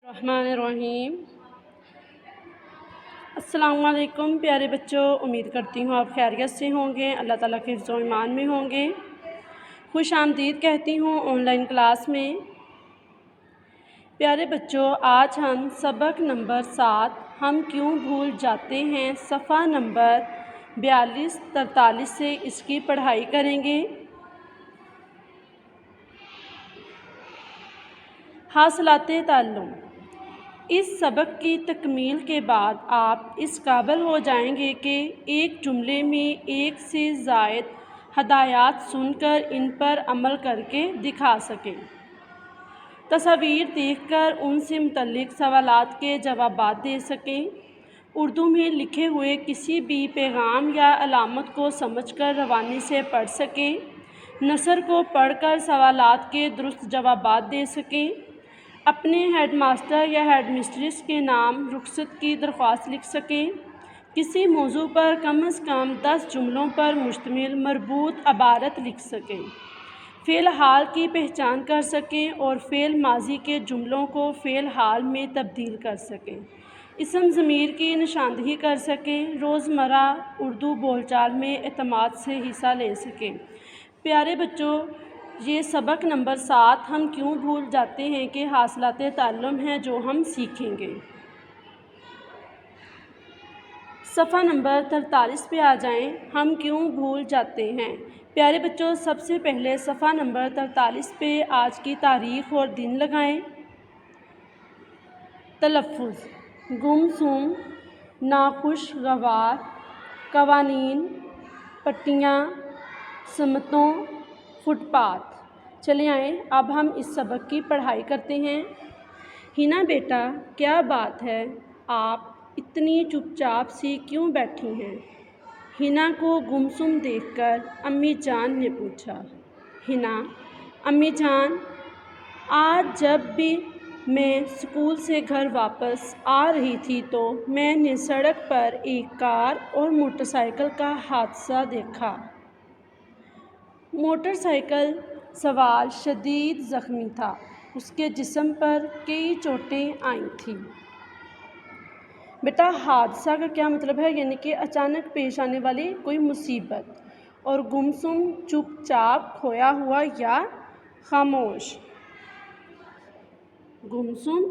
الرحمن الرحیم۔ السلام علیکم پیارے بچوں، امید کرتی ہوں آپ خیریت سے ہوں گے، اللہ تعالیٰ کے حفظ و ایمان میں ہوں گے۔ خوش آمدید کہتی ہوں آن لائن کلاس میں۔ پیارے بچوں، آج ہم سبق نمبر 7 ہم کیوں بھول جاتے ہیں صفحہ نمبر 42-43 سے اس کی پڑھائی کریں گے۔ حاصلات تعلم۔ اس سبق کی تکمیل کے بعد آپ اس قابل ہو جائیں گے کہ ایک جملے میں ایک سے زائد ہدایات سن کر ان پر عمل کر کے دکھا سکیں، تصاویر دیکھ کر ان سے متعلق سوالات کے جوابات دے سکیں، اردو میں لکھے ہوئے کسی بھی پیغام یا علامت کو سمجھ کر روانی سے پڑھ سکیں، نثر کو پڑھ کر سوالات کے درست جوابات دے سکیں، اپنے ہیڈ ماسٹر یا ہیڈ مسٹریس کے نام رخصت کی درخواست لکھ سکیں، کسی موضوع پر کم از کم 10 جملوں پر مشتمل مربوط عبارت لکھ سکیں، فعل حال کی پہچان کر سکیں اور فعل ماضی کے جملوں کو فعل حال میں تبدیل کر سکیں، اسم ضمیر کی نشاندہی کر سکیں، روزمرہ اردو بول چال میں اعتماد سے حصہ لے سکیں۔ پیارے بچوں، یہ سبق نمبر 7 ہم کیوں بھول جاتے ہیں کہ حاصلات تعلم ہیں جو ہم سیکھیں گے۔ صفحہ نمبر 43 پہ آ جائیں۔ ہم کیوں بھول جاتے ہیں۔ پیارے بچوں، سب سے پہلے صفحہ نمبر 43 پہ آج کی تاریخ اور دن لگائیں۔ تلفظ: گمسم، ناخوشگوار، قوانین، پٹیاں، سمتوں، فٹ پاتھ۔ چلے آئیں، اب ہم اس سبق کی پڑھائی کرتے ہیں۔ ہنا بیٹا، کیا بات ہے، آپ اتنی چپ چاپ سی کیوں بیٹھی ہیں؟ ہنا کو گمسم دیکھ کر امی جان نے پوچھا۔ ہنا: امی جان، آج جب بھی میں اسکول سے گھر واپس آ رہی تھی تو میں نے سڑک پر ایک کار اور موٹر سائیکل کا حادثہ دیکھا۔ موٹر سائیکل سوار شدید زخمی تھا، اس کے جسم پر کئی چوٹیں آئی تھیں۔ بیٹا، حادثہ کا کیا مطلب ہے؟ یعنی کہ اچانک پیش آنے والی کوئی مصیبت۔ اور گمسم چپ چاپ، کھویا ہوا یا خاموش۔ گمسم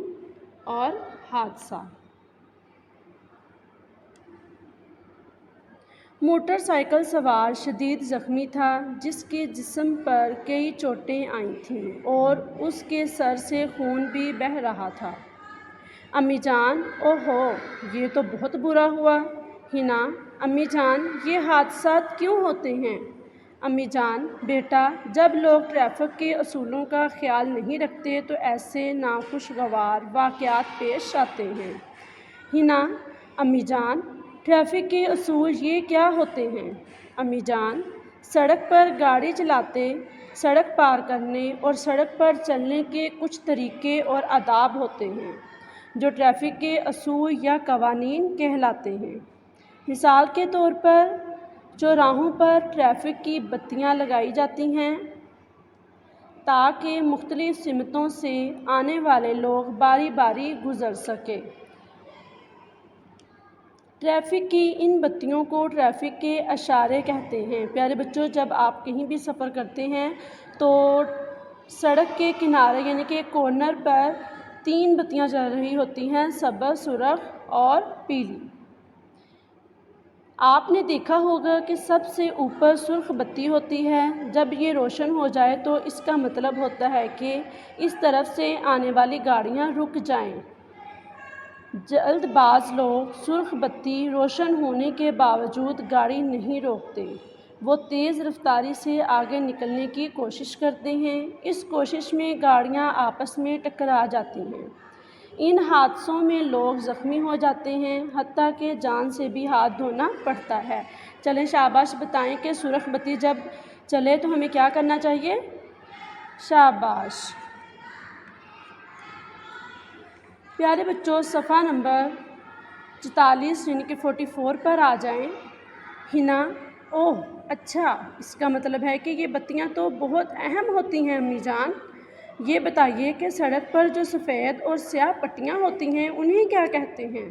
اور حادثہ۔ موٹر سائیکل سوار شدید زخمی تھا، جس کے جسم پر کئی چوٹیں آئی تھیں اور اس کے سر سے خون بھی بہہ رہا تھا۔ امی جان: اوہو، یہ تو بہت برا ہوا۔ ہنا: امی جان، یہ حادثات کیوں ہوتے ہیں؟ امی جان: بیٹا، جب لوگ ٹریفک کے اصولوں کا خیال نہیں رکھتے تو ایسے ناخوشگوار واقعات پیش آتے ہیں۔ ہنا: امی جان، ٹریفک کے اصول یہ کیا ہوتے ہیں؟ امی جان: سڑک پر گاڑی چلاتے، سڑک پار کرنے اور سڑک پر چلنے کے کچھ طریقے اور آداب ہوتے ہیں جو ٹریفک کے اصول یا قوانین کہلاتے ہیں۔ مثال کے طور پر چوراہوں پر ٹریفک کی بتیاں لگائی جاتی ہیں تاکہ مختلف سمتوں سے آنے والے لوگ باری باری گزر سکیں۔ ٹریفک کی ان بتیوں کو ٹریفک کے اشارے کہتے ہیں۔ پیارے بچوں، جب آپ کہیں بھی سفر کرتے ہیں تو سڑک کے کنارے یعنی کہ کارنر پر 3 بتیاں جل رہی ہوتی ہیں، سبز، سرخ اور پیلی۔ آپ نے دیکھا ہوگا کہ سب سے اوپر سرخ بتی ہوتی ہے۔ جب یہ روشن ہو جائے تو اس کا مطلب ہوتا ہے کہ اس طرف سے آنے والی گاڑیاں رک جائیں۔ جلد باز لوگ سرخ بتی روشن ہونے کے باوجود گاڑی نہیں روکتے، وہ تیز رفتاری سے آگے نکلنے کی کوشش کرتے ہیں۔ اس کوشش میں گاڑیاں آپس میں ٹکرا جاتی ہیں۔ ان حادثوں میں لوگ زخمی ہو جاتے ہیں، حتیٰ کہ جان سے بھی ہاتھ دھونا پڑتا ہے۔ چلیں شاباش بتائیں کہ سرخ بتی جب چلے تو ہمیں کیا کرنا چاہیے؟ شاباش۔ پیارے بچوں، صفحہ نمبر 44 یعنی کہ 44 پر آ جائیں۔ ہنا: اوہ اچھا، اس کا مطلب ہے کہ یہ بتیاں تو بہت اہم ہوتی ہیں امی جان۔ یہ بتائیے کہ سڑک پر جو سفید اور سیاہ پٹیاں ہوتی ہیں انہیں کیا کہتے ہیں؟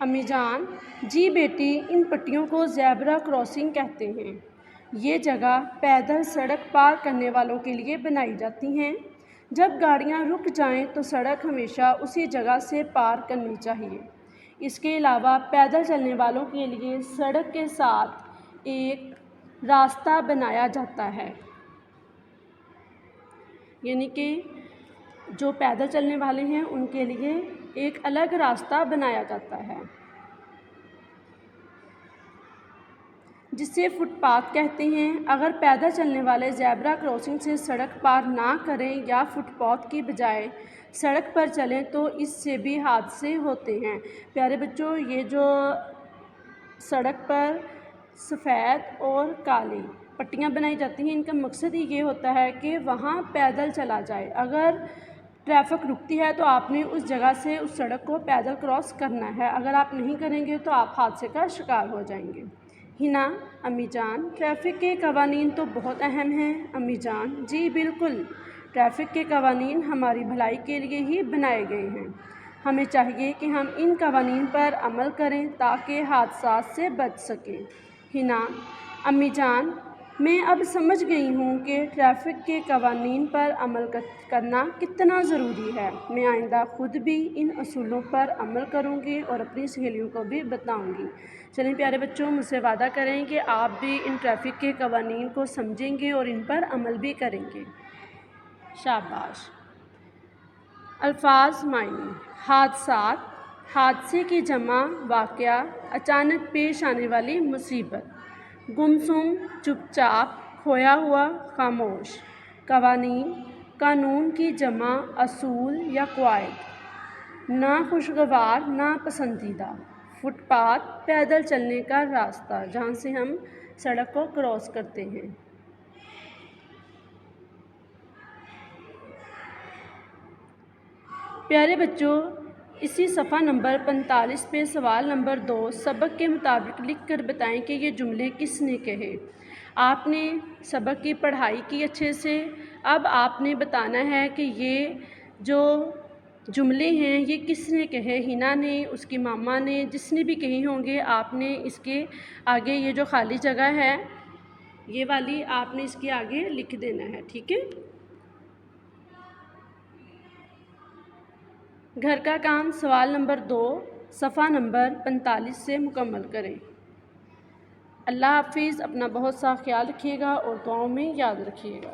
امی جان: جی بیٹی، ان پٹیوں کو زیبرا کراسنگ کہتے ہیں۔ یہ جگہ پیدل سڑک پار کرنے والوں کے لیے بنائی جاتی ہیں۔ جب گاڑیاں رک جائیں تو سڑک ہمیشہ اسی جگہ سے پار کرنی چاہیے۔ اس کے علاوہ پیدل چلنے والوں کے لیے سڑک کے ساتھ ایک راستہ بنایا جاتا ہے، یعنی کہ جو پیدل چلنے والے ہیں ان کے لیے ایک الگ راستہ بنایا جاتا ہے جسے فٹ پاتھ کہتے ہیں۔ اگر پیدل چلنے والے زیبرا کراسنگ سے سڑک پار نہ کریں یا فٹ پاتھ کی بجائے سڑک پر چلیں تو اس سے بھی حادثے ہوتے ہیں۔ پیارے بچوں، یہ جو سڑک پر سفید اور کالی پٹیاں بنائی جاتی ہیں ان کا مقصد ہی یہ ہوتا ہے کہ وہاں پیدل چلا جائے۔ اگر ٹریفک رکتی ہے تو آپ نے اس جگہ سے اس سڑک کو پیدل کراس کرنا ہے، اگر آپ نہیں کریں گے تو آپ حادثے کا شکار ہو جائیں گے۔ ہنا: امی جان، ٹریفک کے قوانین تو بہت اہم ہیں۔ امی جان: جی بالکل، ٹریفک کے قوانین ہماری بھلائی کے لیے ہی بنائے گئے ہیں۔ ہمیں چاہیے کہ ہم ان قوانین پر عمل کریں تاکہ حادثات سے بچ سکیں۔ ہنا: امی جان، میں اب سمجھ گئی ہوں کہ ٹریفک کے قوانین پر عمل کرنا کتنا ضروری ہے۔ میں آئندہ خود بھی ان اصولوں پر عمل کروں گی اور اپنی سہیلیوں کو بھی بتاؤں گی۔ چلیں پیارے بچوں، مجھ سے وعدہ کریں کہ آپ بھی ان ٹریفک کے قوانین کو سمجھیں گے اور ان پر عمل بھی کریں گے۔ شاباش۔ الفاظ معنی: حادثات، حادثے کی جمع واقعہ، اچانک پیش آنے والی مصیبت۔ گمسم، چپ چاپ، کھویا ہوا، خاموش۔ قوانین، قانون کی جمع اصول یا قواعد۔ ناخوشگوار، ناپسندیدہ۔ فٹ پاتھ، پیدل چلنے کا راستہ جہاں سے ہم سڑک کو کراس کرتے ہیں۔ پیارے بچوں، اسی صفحہ نمبر 45 پہ سوال نمبر 2 سبق کے مطابق لکھ کر بتائیں کہ یہ جملے کس نے کہے۔ آپ نے سبق کی پڑھائی کی اچھے سے، اب آپ نے بتانا ہے کہ یہ جو جملے ہیں یہ کس نے کہے۔ ہنا نے، اس کی ماما نے، جس نے بھی کہے ہوں گے آپ نے اس کے آگے یہ جو خالی جگہ ہے یہ والی آپ نے اس کے آگے لکھ دینا ہے، ٹھیک ہے۔ گھر کا کام سوال نمبر 2 صفحہ نمبر 45 سے مکمل کریں۔ اللہ حافظ، اپنا بہت سا خیال رکھیے گا اور دعاؤں میں یاد رکھیے گا۔